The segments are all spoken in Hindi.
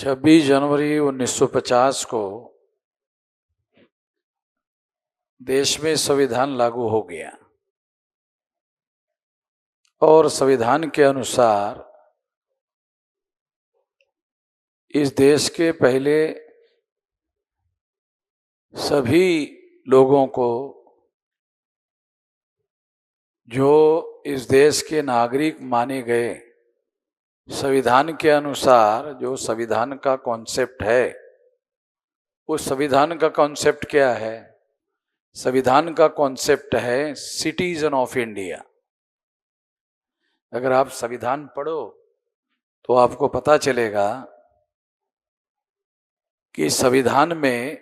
26 जनवरी 1950 को देश में संविधान लागू हो गया और संविधान के अनुसार इस देश के पहले सभी लोगों को जो इस देश के नागरिक माने गए, संविधान के अनुसार जो संविधान का कॉन्सेप्ट है, उस संविधान का कॉन्सेप्ट क्या है? संविधान का कॉन्सेप्ट है सिटीजन ऑफ इंडिया। अगर आप संविधान पढ़ो तो आपको पता चलेगा कि संविधान में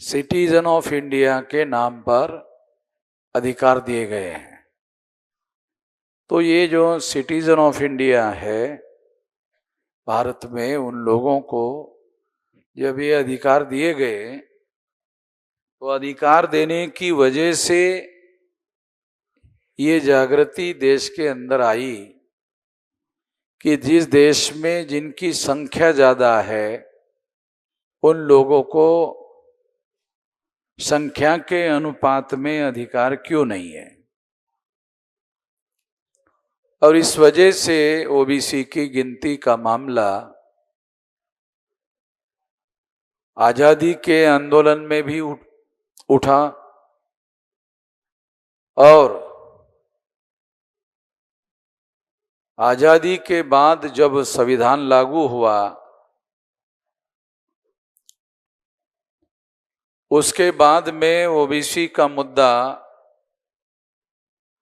सिटीजन ऑफ इंडिया के नाम पर अधिकार दिए गए हैं। तो ये जो सिटीजन ऑफ इंडिया है भारत में, उन लोगों को जब ये अधिकार दिए गए तो अधिकार देने की वजह से ये जागृति देश के अंदर आई कि जिस देश में जिनकी संख्या ज़्यादा है उन लोगों को संख्या के अनुपात में अधिकार क्यों नहीं है। और इस वजह से ओबीसी की गिनती का मामला आज़ादी के आंदोलन में भी उठा और आज़ादी के बाद जब संविधान लागू हुआ उसके बाद में ओबीसी का मुद्दा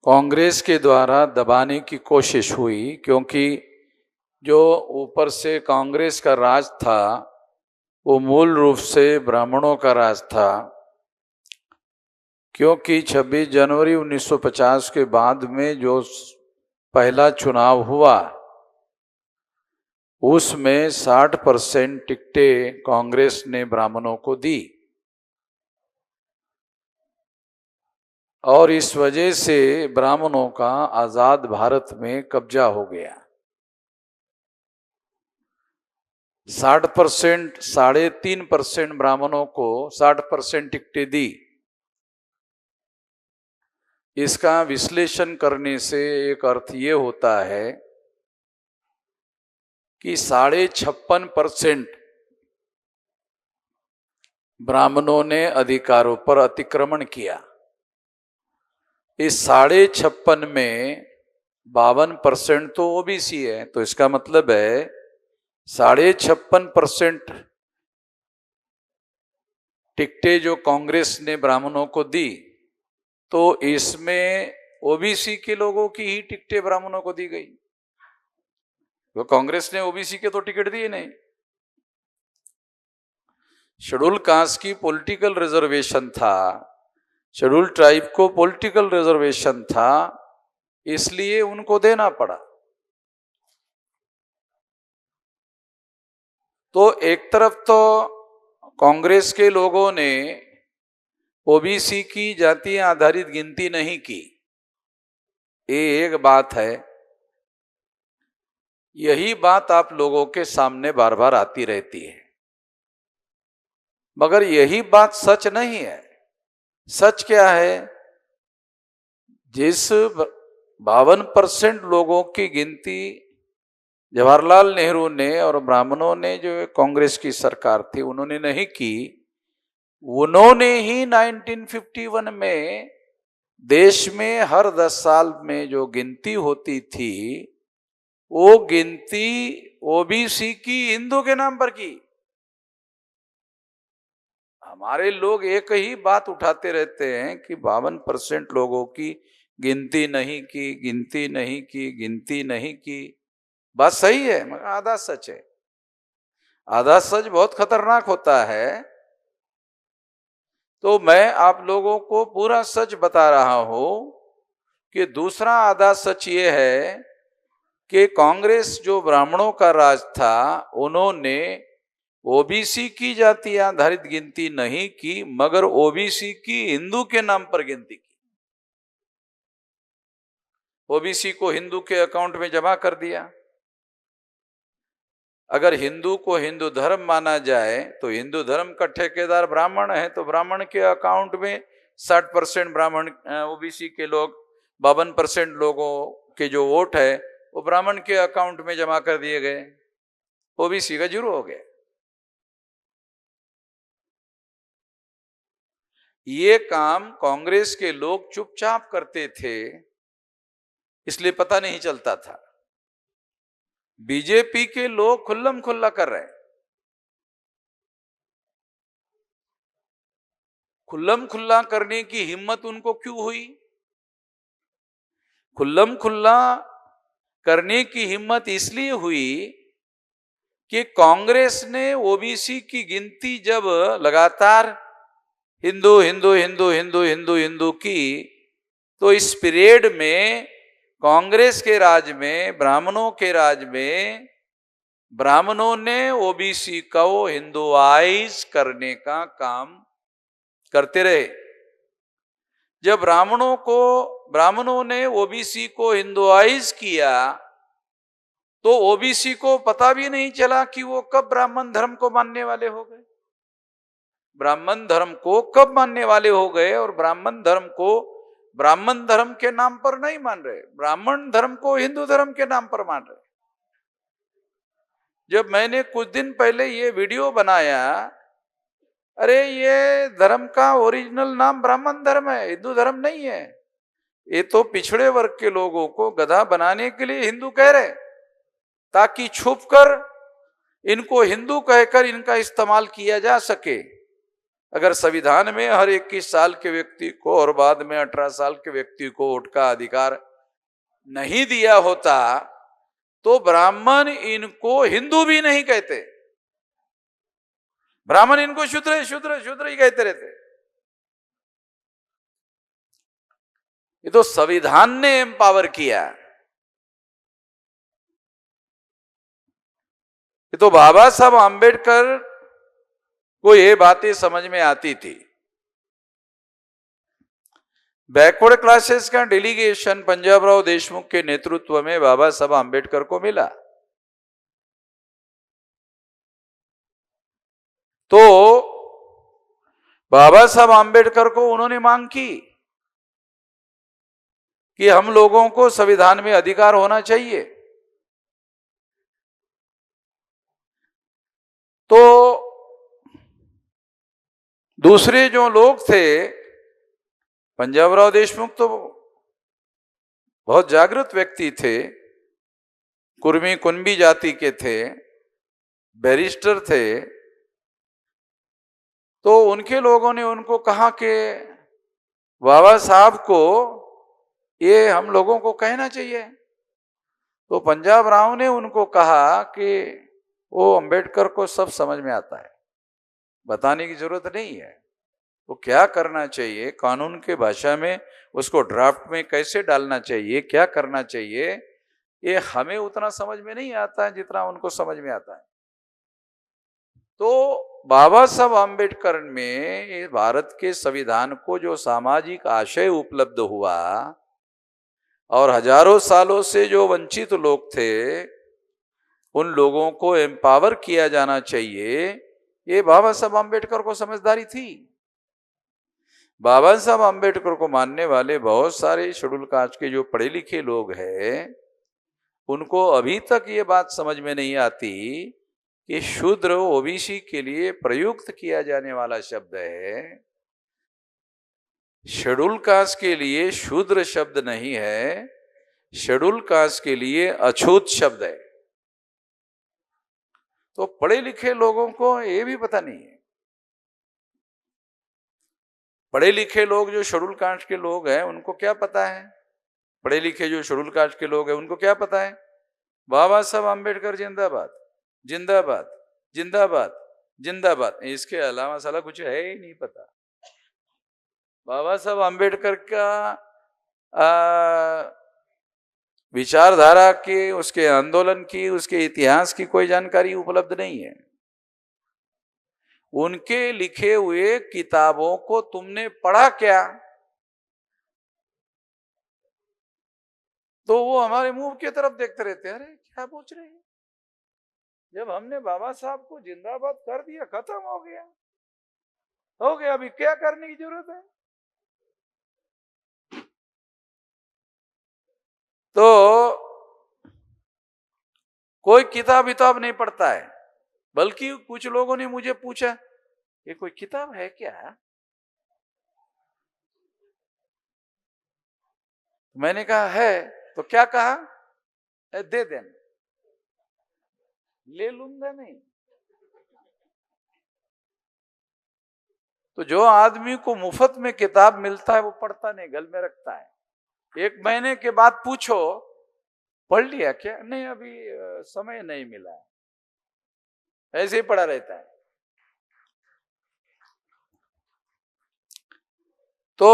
कांग्रेस के द्वारा दबाने की कोशिश हुई, क्योंकि जो ऊपर से कांग्रेस का राज था वो मूल रूप से ब्राह्मणों का राज था। क्योंकि 26 जनवरी 1950 के बाद में जो पहला चुनाव हुआ उसमें 60% टिकटें कांग्रेस ने ब्राह्मणों को दी और इस वजह से ब्राह्मणों का आजाद भारत में कब्जा हो गया। 60%, 3.5% ब्राह्मणों को 60% टिकटें दी। इसका विश्लेषण करने से एक अर्थ ये होता है कि 56.5% ब्राह्मणों ने अधिकारों पर अतिक्रमण किया। इस 56.5 में 52% तो ओबीसी है, तो इसका मतलब है 56.5% टिकटें जो कांग्रेस ने ब्राह्मणों को दी, तो इसमें ओबीसी के लोगों की ही टिकटें ब्राह्मणों को दी गई। तो कांग्रेस ने ओबीसी के तो टिकट दिए नहीं। शेड्यूल कास्ट की पॉलिटिकल रिजर्वेशन था, शेड्यूल ट्राइब को पॉलिटिकल रिजर्वेशन था, इसलिए उनको देना पड़ा। तो एक तरफ तो कांग्रेस के लोगों ने ओबीसी की जातीय आधारित गिनती नहीं की, ये एक बात है। यही बात आप लोगों के सामने बार बार आती रहती है, मगर यही बात सच नहीं है। सच क्या है? जिस 52% लोगों की गिनती जवाहरलाल नेहरू ने और ब्राह्मणों ने, जो कांग्रेस की सरकार थी, उन्होंने नहीं की, उन्होंने ही 1951 में देश में हर 10 साल में जो गिनती होती थी वो गिनती ओबीसी की हिंदू के नाम पर की। हमारे लोग एक ही बात उठाते रहते हैं कि 52% लोगों की गिनती नहीं की, गिनती नहीं की, गिनती नहीं की। बात सही है, मगर आधा सच है। आधा सच बहुत खतरनाक होता है। तो मैं आप लोगों को पूरा सच बता रहा हूं कि दूसरा आधा सच ये है कि कांग्रेस जो ब्राह्मणों का राज था, उन्होंने ओबीसी की जातीय आधारित गिनती नहीं की, मगर ओबीसी की हिंदू के नाम पर गिनती की। ओबीसी को हिंदू के अकाउंट में जमा कर दिया। अगर हिंदू को हिंदू धर्म माना जाए तो हिंदू धर्म का ठेकेदार ब्राह्मण है, तो ब्राह्मण के अकाउंट में 60% ब्राह्मण ओबीसी के लोग, 52% लोगों के जो वोट है वो ब्राह्मण के अकाउंट में जमा कर दिए गए, ओबीसी का जीरो हो गया। ये काम कांग्रेस के लोग चुपचाप करते थे, इसलिए पता नहीं चलता था। बीजेपी के लोग खुल्लम खुल्ला कर रहे हैं। खुल्लम खुल्ला करने की हिम्मत उनको क्यों हुई? खुल्लम खुल्ला करने की हिम्मत इसलिए हुई कि कांग्रेस ने ओबीसी की गिनती जब लगातार हिंदू हिंदू हिंदू हिंदू हिंदू हिंदू की, तो इस पीरियड में कांग्रेस के राज में, ब्राह्मणों के राज में, ब्राह्मणों ने ओबीसी को हिंदुआइज करने का काम करते रहे। जब ब्राह्मणों ने ओबीसी को हिंदुआइज किया तो ओबीसी को पता भी नहीं चला कि वो कब ब्राह्मण धर्म को मानने वाले हो गए। ब्राह्मण धर्म को कब मानने वाले हो गए, और ब्राह्मण धर्म को ब्राह्मण धर्म के नाम पर नहीं मान रहे, ब्राह्मण धर्म को हिंदू धर्म के नाम पर मान रहे। जब मैंने कुछ दिन पहले ये वीडियो बनाया, अरे ये धर्म का ओरिजिनल नाम ब्राह्मण धर्म है, हिंदू धर्म नहीं है। ये तो पिछड़े वर्ग के लोगों को गधा बनाने के लिए हिंदू कह रहे, ताकि छुपकर इनको हिंदू कहकर इनका इस्तेमाल किया जा सके। अगर संविधान में हर 21 साल के व्यक्ति को और बाद में 18 साल के व्यक्ति को वोट का अधिकार नहीं दिया होता तो ब्राह्मण इनको हिंदू भी नहीं कहते, ब्राह्मण इनको शूद्र शूद्र शूद्र ही कहते रहते। ये तो संविधान ने एम्पावर किया। ये तो बाबा साहब आंबेडकर को ये बातें समझ में आती थी। बैकवर्ड क्लासेस का डेलीगेशन पंजाबराव देशमुख के नेतृत्व में बाबा साहब आंबेडकर को मिला। तो बाबा साहब आंबेडकर को उन्होंने मांग की कि हम लोगों को संविधान में अधिकार होना चाहिए। तो दूसरे जो लोग थे, पंजाबराव देशमुख तो बहुत जागृत व्यक्ति थे, कुर्मी कुंबी जाति के थे, बैरिस्टर थे, तो उनके लोगों ने उनको कहा कि बाबा साहब को ये हम लोगों को कहना चाहिए। तो पंजाब राव ने उनको कहा कि वो अंबेडकर को सब समझ में आता है, बताने की जरूरत नहीं है, वो क्या करना चाहिए, कानून के भाषा में उसको ड्राफ्ट में कैसे डालना चाहिए, क्या करना चाहिए, ये हमें उतना समझ में नहीं आता है जितना उनको समझ में आता है। तो बाबा साहब आंबेडकर में भारत के संविधान को जो सामाजिक आशय उपलब्ध हुआ और हजारों सालों से जो वंचित लोग थे उन लोगों को एम्पावर किया जाना चाहिए, ये बाबा साहब आंबेडकर को समझदारी थी। बाबा साहब आंबेडकर को मानने वाले बहुत सारे शेड्यूल कास्ट के जो पढ़े लिखे लोग हैं उनको अभी तक ये बात समझ में नहीं आती कि शूद्र ओबीसी के लिए प्रयुक्त किया जाने वाला शब्द है, शेड्यूल कास्ट के लिए शूद्र शब्द नहीं है, शेड्यूल कास्ट के लिए अछूत शब्द है। तो पढ़े लिखे लोगों को ये भी पता नहीं है। पढ़े लिखे लोग जो शेड्यूल कास्ट के लोग हैं उनको क्या पता है, पढ़े लिखे जो शेड्यूल कास्ट के लोग हैं उनको क्या पता है, बाबा साहब आंबेडकर जिंदाबाद जिंदाबाद जिंदाबाद जिंदाबाद, इसके अलावा साला कुछ है ही नहीं पता। बाबा साहब आंबेडकर का विचारधारा की, उसके आंदोलन की, उसके इतिहास की कोई जानकारी उपलब्ध नहीं है। उनके लिखे हुए किताबों को तुमने पढ़ा क्या? तो वो हमारे मुंह की तरफ देखते रहते हैं, अरे क्या पूछ रहे हैं। जब हमने बाबा साहब को जिंदाबाद कर दिया, खत्म हो गया, अभी क्या करने की जरूरत है? तो कोई किताब विताब नहीं पढ़ता है, बल्कि कुछ लोगों ने मुझे पूछा ये कोई किताब है क्या? मैंने कहा है। तो क्या कहा? दे देना। ले लूंगा नहीं। तो जो आदमी को मुफ्त में किताब मिलता है वो पढ़ता नहीं, गल में रखता है। 1 महीने के बाद पूछो पढ़ लिया क्या? नहीं, अभी समय नहीं मिला, ऐसे ही पड़ा रहता है। तो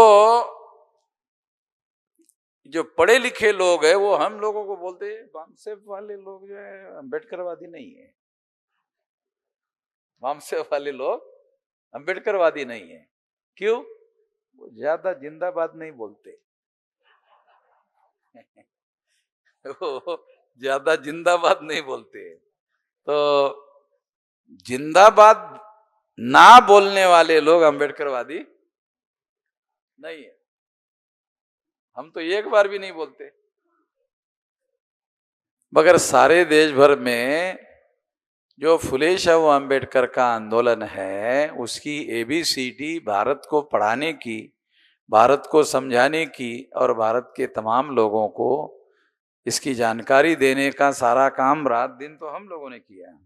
जो पढ़े लिखे लोग हैं वो हम लोगों को बोलते हैं वामसेफ वाले लोग जो है अम्बेडकरवादी नहीं है। वामसेफ वाले लोग अम्बेडकरवादी नहीं है। क्यों? वो ज्यादा जिंदाबाद नहीं बोलते। वो ज्यादा जिंदाबाद नहीं बोलते। तो जिंदाबाद ना बोलने वाले लोग अम्बेडकरवादी नहीं है। हम तो एक बार भी नहीं बोलते। मगर सारे देश भर में जो फुले शाह अम्बेडकर का आंदोलन है, उसकी ABCD भारत को पढ़ाने की, भारत को समझाने की और भारत के तमाम लोगों को इसकी जानकारी देने का सारा काम रात दिन तो हम लोगों ने किया है।